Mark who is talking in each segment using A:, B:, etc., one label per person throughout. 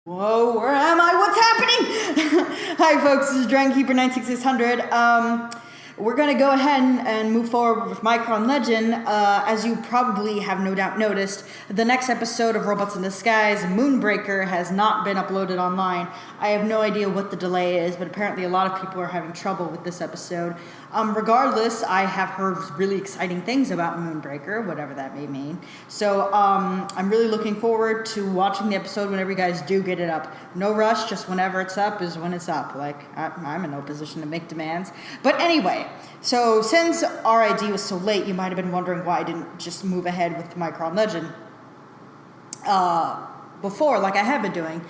A: Whoa, where am I? What's happening? Hi folks, this is DragonKeeper96600. We're going to go ahead and move forward with Micron Legend. As you probably have no doubt noticed, the next episode of Robots in Disguise, Moonbreaker, has not been uploaded online. I have no idea what the delay is, but apparently a lot of people are having trouble with this episode. Regardless, I have heard really exciting things about Moonbreaker, whatever that may mean. So I'm really looking forward to watching the episode whenever you guys do get it up. No rush, just whenever it's up is when it's up. Like, I'm in no position to make demands. But anyway, so since RID was so late, you might have been wondering why I didn't just move ahead with Micron Legend before, like I have been doing.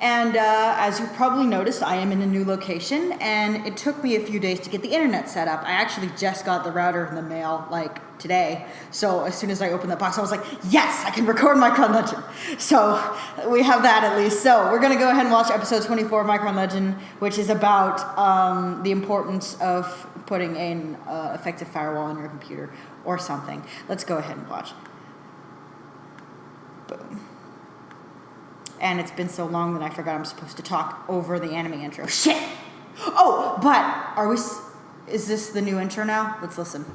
A: And as you've probably noticed, I am in a new location, and it took me a few days to get the internet set up. I actually just got the router in the mail, like, today. So as soon as I opened that box, I was like, yes, I can record Micron Legend. So we have that at least. So we're going to go ahead and watch episode 24 of Micron Legend, which is about the importance of putting an effective firewall on your computer or something. Let's go ahead and watch. Boom. And it's been so long that I forgot I'm supposed to talk over the anime intro. Shit! Oh, but is this the new intro now? Let's listen.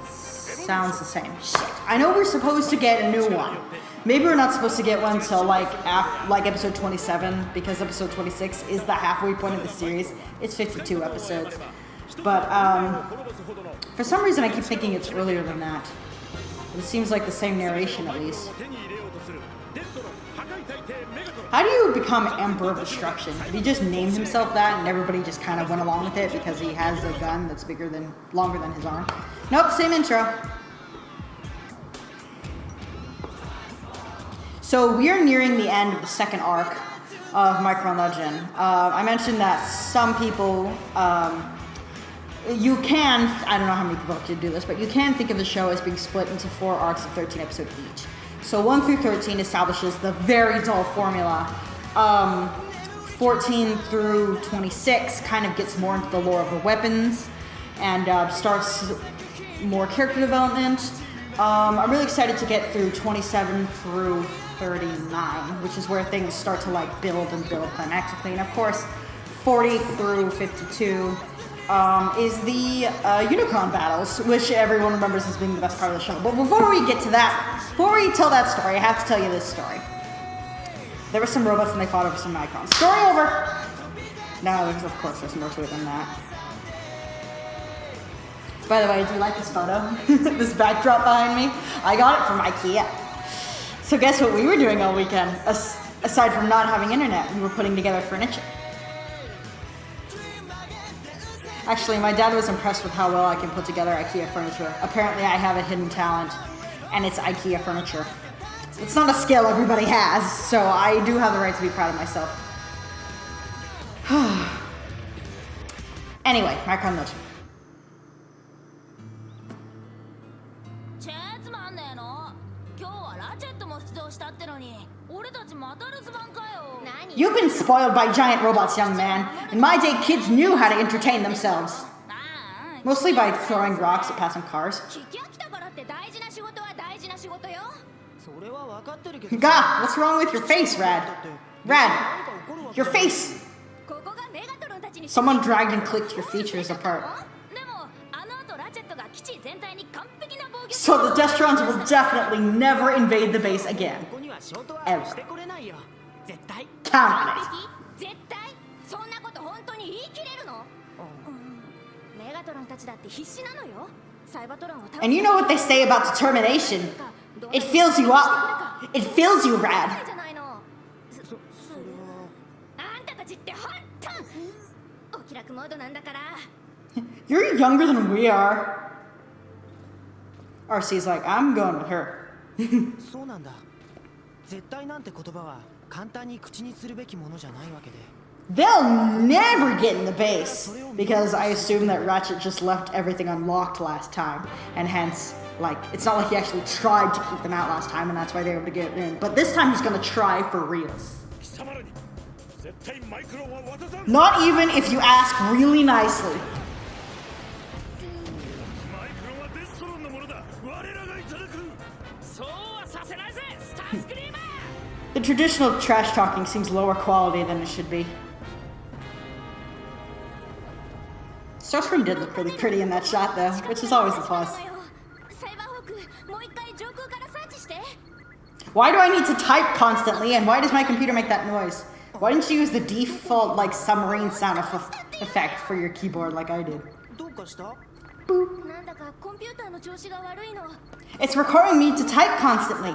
A: Sounds the same. Shit. I know we're supposed to get a new one. Maybe we're not supposed to get one until like episode 27, because episode 26 is the halfway point of the series. It's 52 episodes. But for some reason I keep thinking it's earlier than that. It seems like the same narration at least. How do you become Emperor of Destruction? Did he just name himself that and everybody just kind of went along with it because he has a gun that's longer than his arm? Nope, same intro. So we are nearing the end of the second arc of Micron Legend. I mentioned that some people, you can, I don't know how many people can do this, but you can think of the show as being split into 4 arcs of 13 episodes each. So 1 through 13 establishes the very dull formula. 14 through 26 kind of gets more into the lore of the weapons and starts more character development. I'm really excited to get through 27 through 39, which is where things start to like build climactically. And of course, 40 through 52 is the Unicron battles, which everyone remembers as being the best part of the show. But before we get to that, before we tell that story, I have to tell you this story. There were some robots and they fought over some Microns. Story over! No, of course there's more to it than that. By the way, do you like this photo? This backdrop behind me? I got it from IKEA. So guess what we were doing all weekend? Aside from not having internet, we were putting together furniture. Actually, my dad was impressed with how well I can put together IKEA furniture. Apparently, I have a hidden talent, and it's IKEA furniture. It's not a skill everybody has, so I do have the right to be proud of myself. Anyway, Micron Legend. You've been spoiled by giant robots, young man. In my day, kids knew how to entertain themselves. Mostly by throwing rocks at passing cars. Gah, what's wrong with your face, Rad? Rad, your face! Someone dragged and clicked your features apart. So the Destrons will definitely never invade the base again. Ever. Count on it. And you know what they say about determination. It fills you up. It fills you, Rad. You're younger than we are. RC's like, I'm going with her. They'll never get in the base, because I assume that Ratchet just left everything unlocked last time, and hence, like, it's not like he actually tried to keep them out last time, and that's why they were able to get in. But this time he's gonna try for reals. Not even if you ask really nicely. The traditional trash talking seems lower quality than it should be. Starscream did look really pretty in that shot though, which is always a plus. Why do I need to type constantly, and why does my computer make that noise? Why didn't you use the default, like, submarine sound effect for your keyboard like I did? Boop. It's requiring me to type constantly.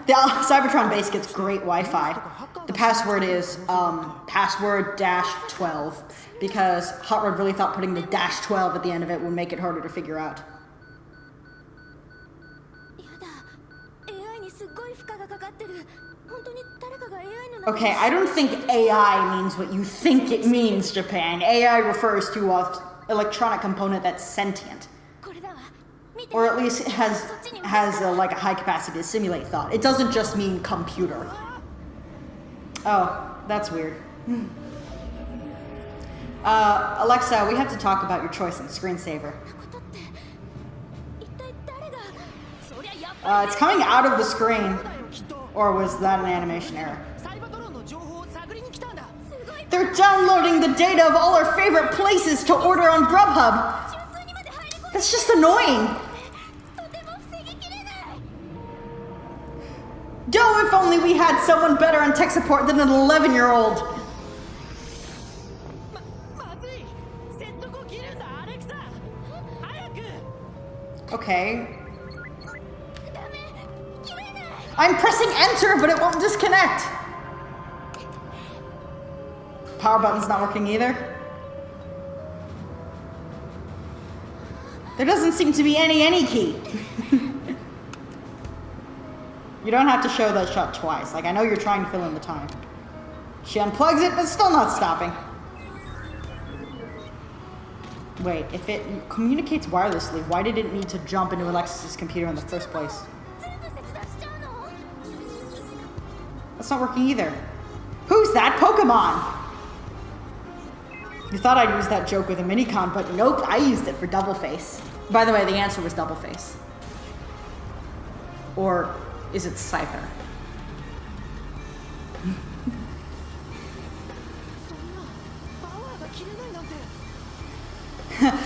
A: The Cybertron base gets great Wi-Fi. The password is password -12 because Hot Rod really thought putting the -12 at the end of it would make it harder to figure out. Okay, I don't think AI means what you think it means, Japan. AI refers to an electronic component that's sentient. Or at least has a high capacity to simulate thought. It doesn't just mean computer. Oh, that's weird. Alexa, we have to talk about your choice in screensaver. It's coming out of the screen. Or was that an animation error? They're downloading the data of all our favorite places to order on Grubhub. That's just annoying. Joe, if only we had someone better on tech support than an 11-year-old. Okay. I'm pressing enter, but it won't disconnect. Power button's not working either. There doesn't seem to be any key. You don't have to show that shot twice. Like, I know you're trying to fill in the time. She unplugs it, but still not stopping. Wait, if it communicates wirelessly, why did it need to jump into Alexis's computer in the first place? That's not working either. Who's that Pokemon? You thought I'd use that joke with a minicon, but nope, I used it for Double Face. By the way, the answer was Double Face. Or is it Scyther?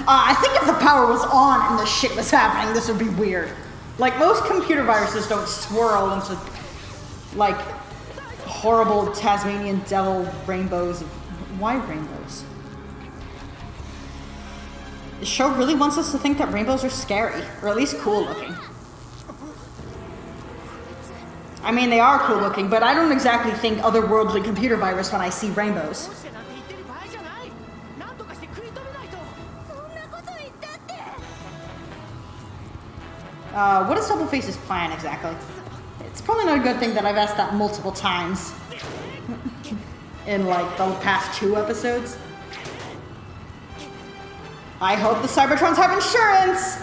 A: I think if the power was on and this shit was happening, this would be weird. Like, most computer viruses don't swirl into, like, horrible Tasmanian devil rainbows. Why rainbows? The show really wants us to think that rainbows are scary, or at least cool looking. I mean, they are cool looking, but I don't exactly think otherworldly computer virus when I see rainbows. What is Double Face's plan exactly? It's probably not a good thing that I've asked that multiple times in like the past 2 episodes. I hope the Cybertrons have insurance!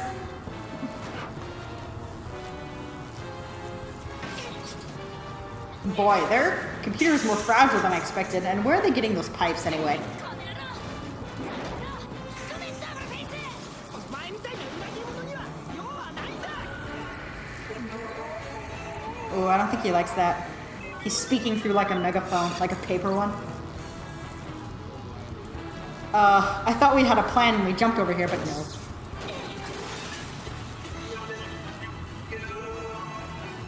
A: Boy, their computer is more fragile than I expected, and where are they getting those pipes anyway? Oh, I don't think he likes that. He's speaking through like a megaphone, like a paper one. I thought we had a plan when we jumped over here, but no.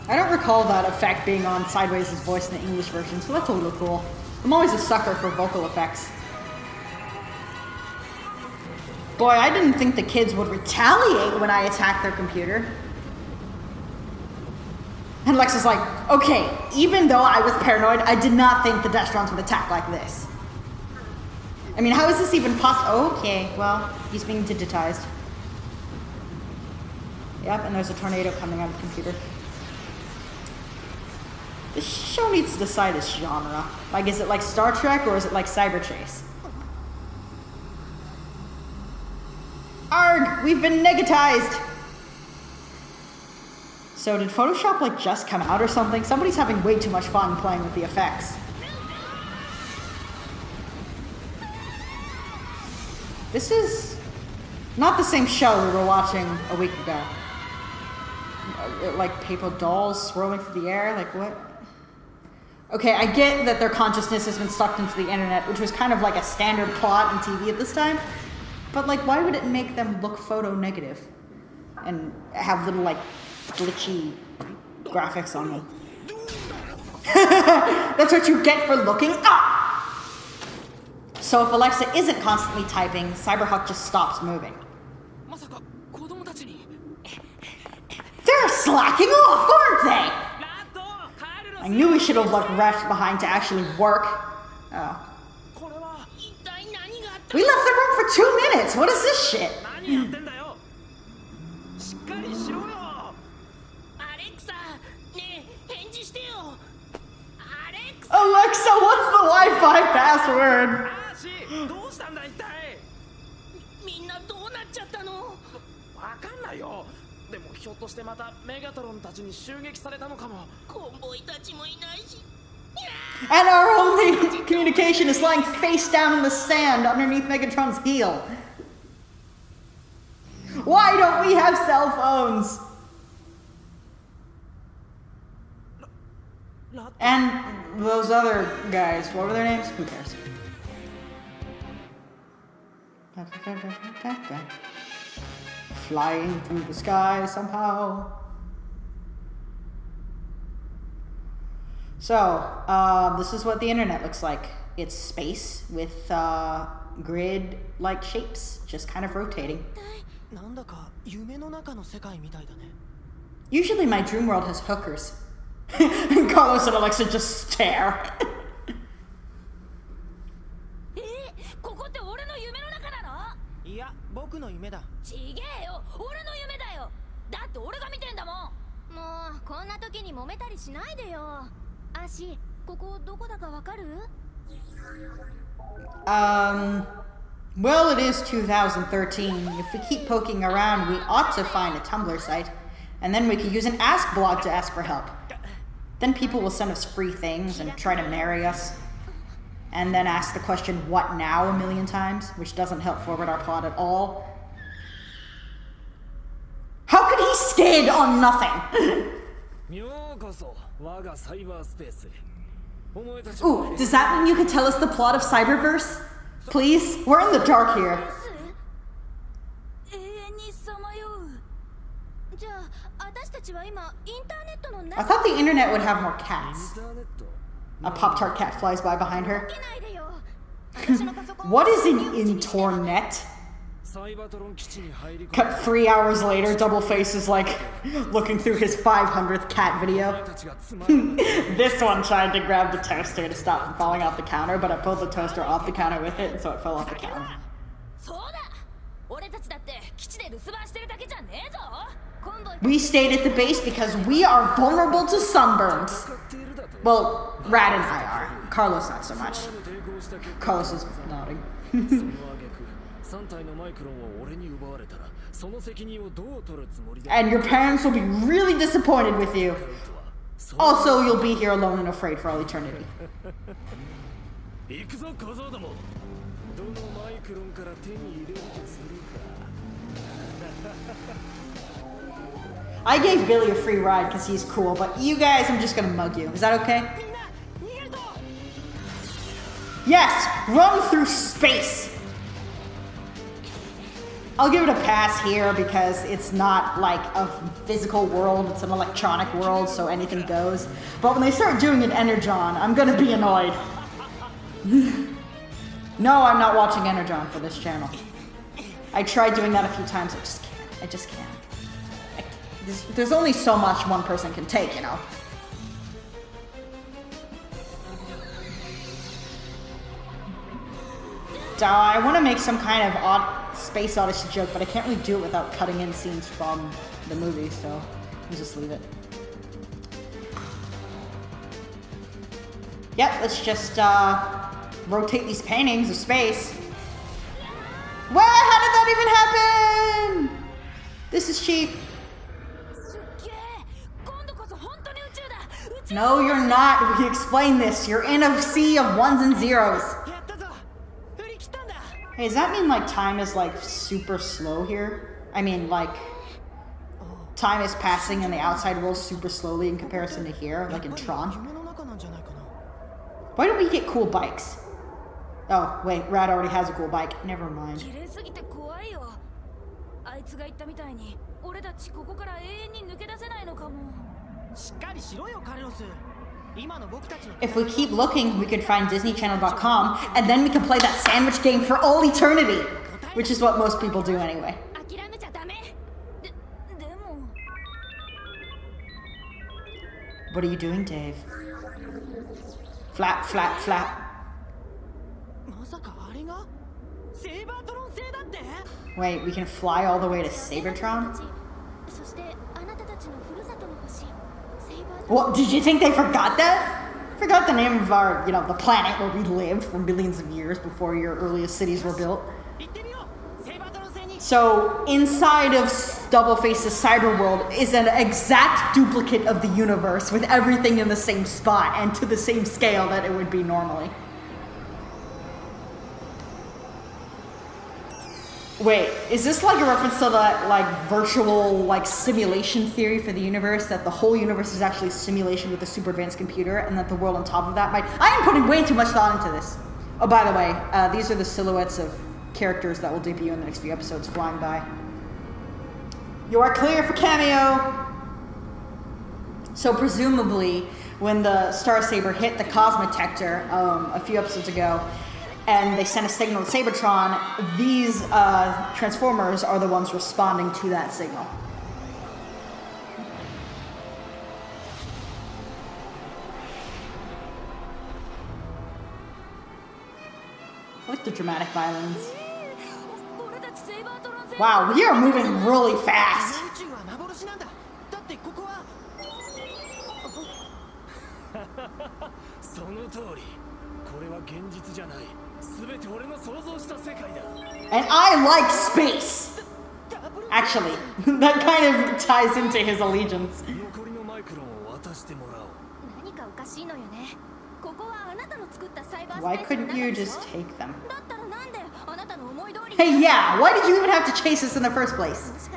A: I don't recall that effect being on Sideways' voice in the English version, so that's a little cool. I'm always a sucker for vocal effects. Boy, I didn't think the kids would retaliate when I attacked their computer. And Lex is like, okay, even though I was paranoid, I did not think the Destrons would attack like this. I mean, how is this even possible? Okay, well, he's being digitized. Yep, and there's a tornado coming out of the computer. This show needs to decide its genre. Like, is it like Star Trek or is it like Cyber Chase? Arg! We've been negatized! So did Photoshop like just come out or something? Somebody's having way too much fun playing with the effects. This is not the same show we were watching a week ago. Like paper dolls swirling through the air, like what? Okay, I get that their consciousness has been sucked into the internet, which was kind of like a standard plot in TV at this time. But like, why would it make them look photo negative and have little like glitchy graphics on them? That's what you get for looking up! So if Alexa isn't constantly typing, Cyberhawk just stops moving. They're slacking off, aren't they? I knew we should have left behind to actually work. Oh. We left the room for 2 minutes. What is this shit? Alexa, what's the Wi-Fi password? And our only communication is lying face down in the sand underneath Megatron's heel. Why don't we have cell phones? And those other guys, what were their names? Who cares? Flying through the sky somehow. So, this is what the internet looks like. It's space with grid-like shapes, just kind of rotating. Usually my dream world has hookers. And Carlos and Alexa just stare. Well, it is 2013. If we keep poking around, we ought to find a Tumblr site. And then we could use an Ask blog to ask for help. Then people will send us free things and try to marry us. And then ask the question, what now, 1,000,000 times, which doesn't help forward our plot at all. How could he skid on nothing? Ooh, does that mean you could tell us the plot of Cyberverse? Please? We're in the dark here. I thought the internet would have more cats. A Pop-Tart cat flies by behind her. What is an internet? Cut 3 hours later, Doubleface is like looking through his 500th cat video. This one tried to grab the toaster to stop from falling off the counter, but I pulled the toaster off the counter with it, and so it fell off the counter. We stayed at the base because we are vulnerable to sunburns. Well, Rad and I are. Carlos not so much. Carlos is nodding. And your parents will be really disappointed with you. Also, you'll be here alone and afraid for all eternity. I gave Billy a free ride because he's cool, but you guys, I'm just gonna mug you. Is that okay? Yes! Run through space! I'll give it a pass here because it's not like a physical world, it's an electronic world, so anything goes. But when they start doing an Energon, I'm gonna be annoyed. No, I'm not watching Energon for this channel. I tried doing that a few times, I just can't. There's only so much one person can take, you know. I want to make some kind of odd Space Odyssey joke, but I can't really do it without cutting in scenes from the movie, so I'll just leave it. Yep, let's just rotate these paintings of space. What? How did that even happen? This is cheap. No, you're not. We explained this. You're in a sea of ones and zeros. Hey, does that mean like time is like super slow here? I mean like time is passing in the outside world super slowly in comparison to here, like in Tron. Why don't we get cool bikes? Oh, wait, Rad already has a cool bike. Never mind. If we keep looking, we could find DisneyChannel.com, and then we can play that sandwich game for all eternity, which is what most people do anyway. What are you doing, Dave? Flap, flap, flap. Wait, we can fly all the way to Sabertron? What, did you think they forgot that? Forgot the name of our, the planet where we lived for millions of years before your earliest cities were built? So, inside of Doubleface's cyber world is an exact duplicate of the universe with everything in the same spot and to the same scale that it would be normally. Wait, is this like a reference to that like virtual like simulation theory for the universe, that the whole universe is actually a simulation with a super advanced computer and that the world on top of that might... I am putting way too much thought into this. Oh, by the way, these are the silhouettes of characters that will debut in the next few episodes flying by. You are clear for cameo! So presumably, when the Star Saber hit the Cosmotector a few episodes ago, and they sent a signal to Sabertron, these Transformers are the ones responding to that signal. I like the dramatic violence. Wow, we are moving really fast. And I like space. Actually, that kind of ties into his allegiance. Why couldn't you just take them? Hey, yeah, why did you even have to chase us in the first place?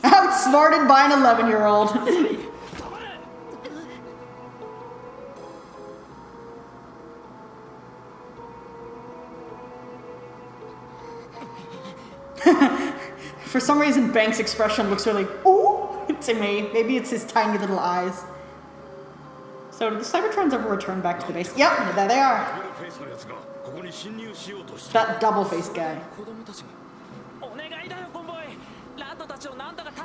A: Outsmarted by an 11-year-old. For some reason, Banks' expression looks really ooh to me. Maybe it's his tiny little eyes. So, did the Cybertrons ever return back to the base? Yep, there they are. That double-faced guy.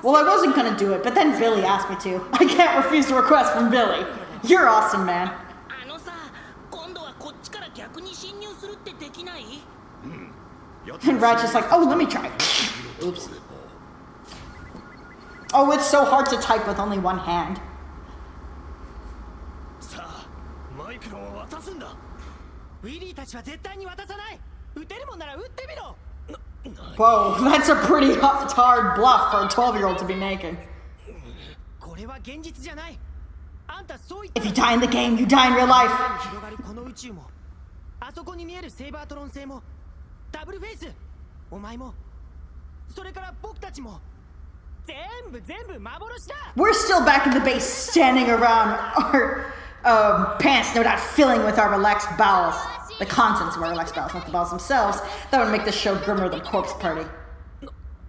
A: Well, I wasn't gonna do it, but then Billy asked me to. I can't refuse a request from Billy. You're awesome, man. And Rad's just like, oh, let me try. Oops. Oh, it's so hard to type with only one hand. Whoa, that's a pretty hard bluff for a 12-year-old to be making. If you die in the game, you die in real life. We're still back in the base, standing around our pants, no doubt filling with our relaxed bowels. The contents of our relaxed bowels, not the bowels themselves. That would make this show grimmer than Corpse Party,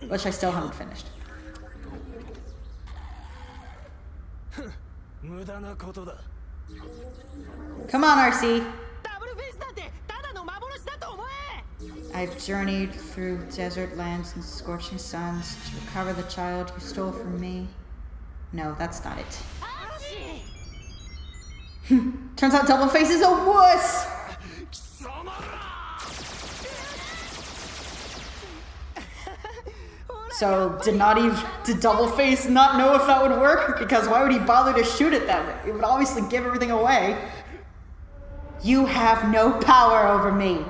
A: which I still haven't finished. Come on, RC. I've journeyed through desert lands and scorching suns to recover the child you stole from me. No, that's not it. Turns out Doubleface is a wuss! So, did Doubleface not know if that would work? Because why would he bother to shoot at them? It would obviously give everything away. You have no power over me.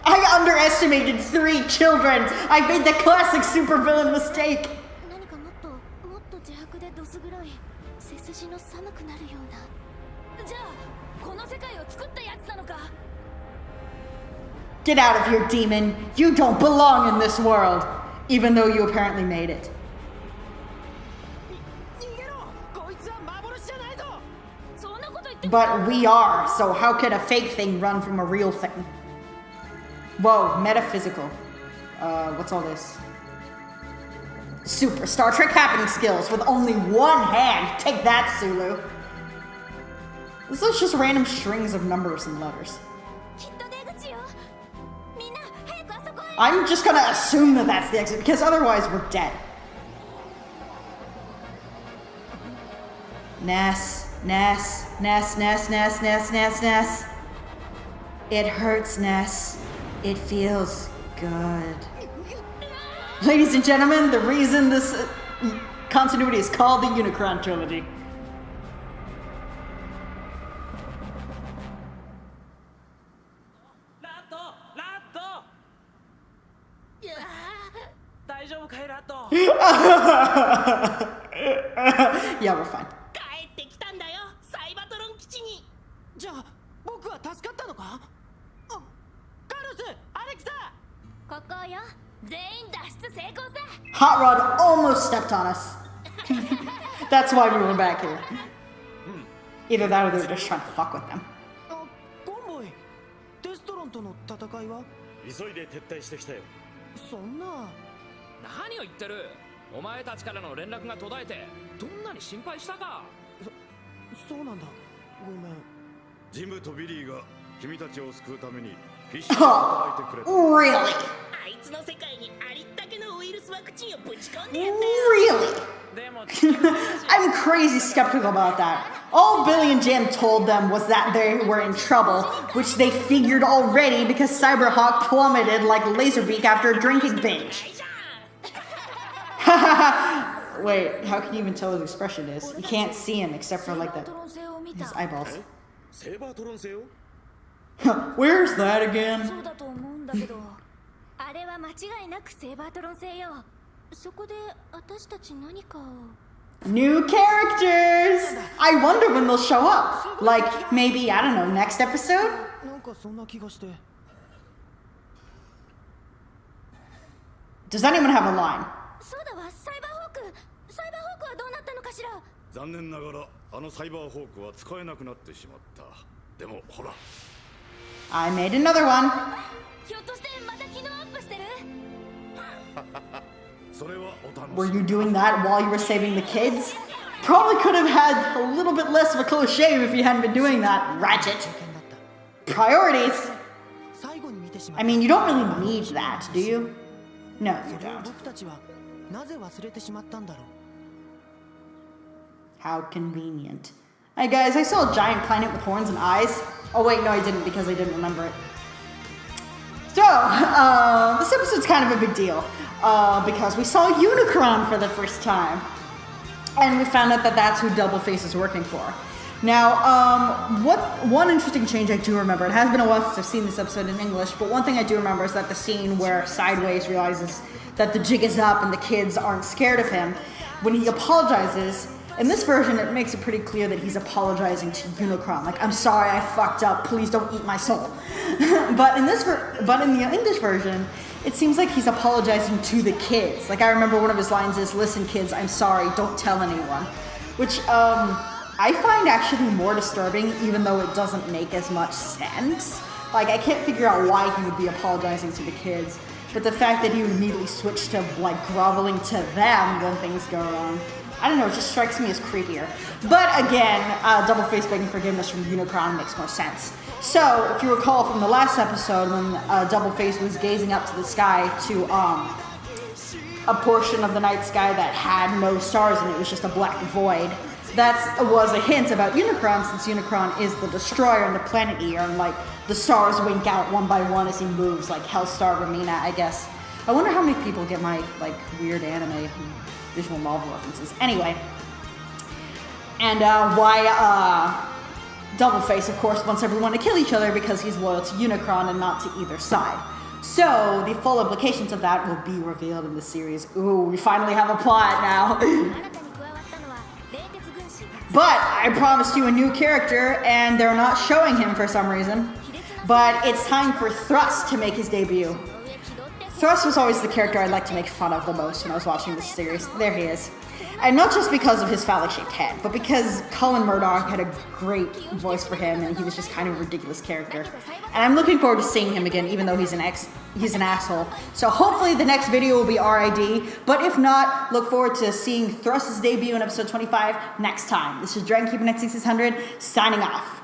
A: I underestimated 3 children. I made the classic supervillain mistake. Get out of here, demon. You don't belong in this world, even though you apparently made it. But we are, so how could a fake thing run from a real thing? Whoa, metaphysical. What's all this? Super Star Trek happening skills with only 1 hand. Take that, Sulu. This is just random strings of numbers and letters. I'm just gonna assume that that's the exit, because otherwise we're dead. Ness, Ness, Ness, Ness, Ness, Ness, Ness, Ness. It hurts, Ness. It feels good. Ladies and gentlemen, the reason this continuity is called the Unicron Trilogy. Yeah, we're fine. Hot Rod almost stepped on us. That's why we were back here. Either that or they were just trying to fuck with them. Really? Really? I'm crazy skeptical about that. All Billy and Jim told them was that they were in trouble, which they figured already because Cyberhawk plummeted like Laserbeak after a drinking binge. Wait, how can you even tell what his expression is? You can't see him except for like his eyeballs. Where's that again? New characters! I wonder when they'll show up. Like, maybe, I don't know, next episode? Does anyone have a line? I made another one. Were you doing that while you were saving the kids? Probably could have had a little bit less of a close shave if you hadn't been doing that, Ratchet. Priorities. I mean, you don't really need that, do you? No, you don't. How convenient. Hey guys, I saw a giant planet with horns and eyes. Oh wait, no I didn't because I didn't remember it. So, this episode's kind of a big deal. Because we saw Unicron for the first time. And we found out that that's who Doubleface is working for. Now, one interesting change I do remember, it has been a while since I've seen this episode in English, but one thing I do remember is that the scene where Sideways realizes that the jig is up and the kids aren't scared of him, when he apologizes, in this version it makes it pretty clear that he's apologizing to Unicron, like, I'm sorry I fucked up, please don't eat my soul. But in the English version, it seems like he's apologizing to the kids. Like, I remember one of his lines is, listen kids, I'm sorry, don't tell anyone. Which, I find actually more disturbing, even though it doesn't make as much sense. Like, I can't figure out why he would be apologizing to the kids, but the fact that he would immediately switch to, like, groveling to them when things go wrong, I don't know, it just strikes me as creepier. But again, Doubleface begging forgiveness from Unicron makes more sense. So, if you recall from the last episode when Doubleface was gazing up to the sky to a portion of the night sky that had no stars and it was just a black void, that was a hint about Unicron, since Unicron is the destroyer and the planet eater, and like the stars wink out one by one as he moves, like Hellstar Ramina, I guess. I wonder how many people get my like weird anime and visual novel references. Anyway, and why Doubleface, of course, wants everyone to kill each other because he's loyal to Unicron and not to either side. So, the full implications of that will be revealed in the series. Ooh, we finally have a plot now. But I promised you a new character, and they're not showing him for some reason. But it's time for Thrust to make his debut. Thrust was always the character I'd like to make fun of the most when I was watching this series. There he is. And not just because of his phallic-shaped head, but because Colin Murdoch had a great voice for him, and he was just kind of a ridiculous character. And I'm looking forward to seeing him again, even though he's an asshole. So hopefully the next video will be RID, but if not, look forward to seeing Thrust's debut in episode 25 next time. This is Dragon Keeper 96600 signing off.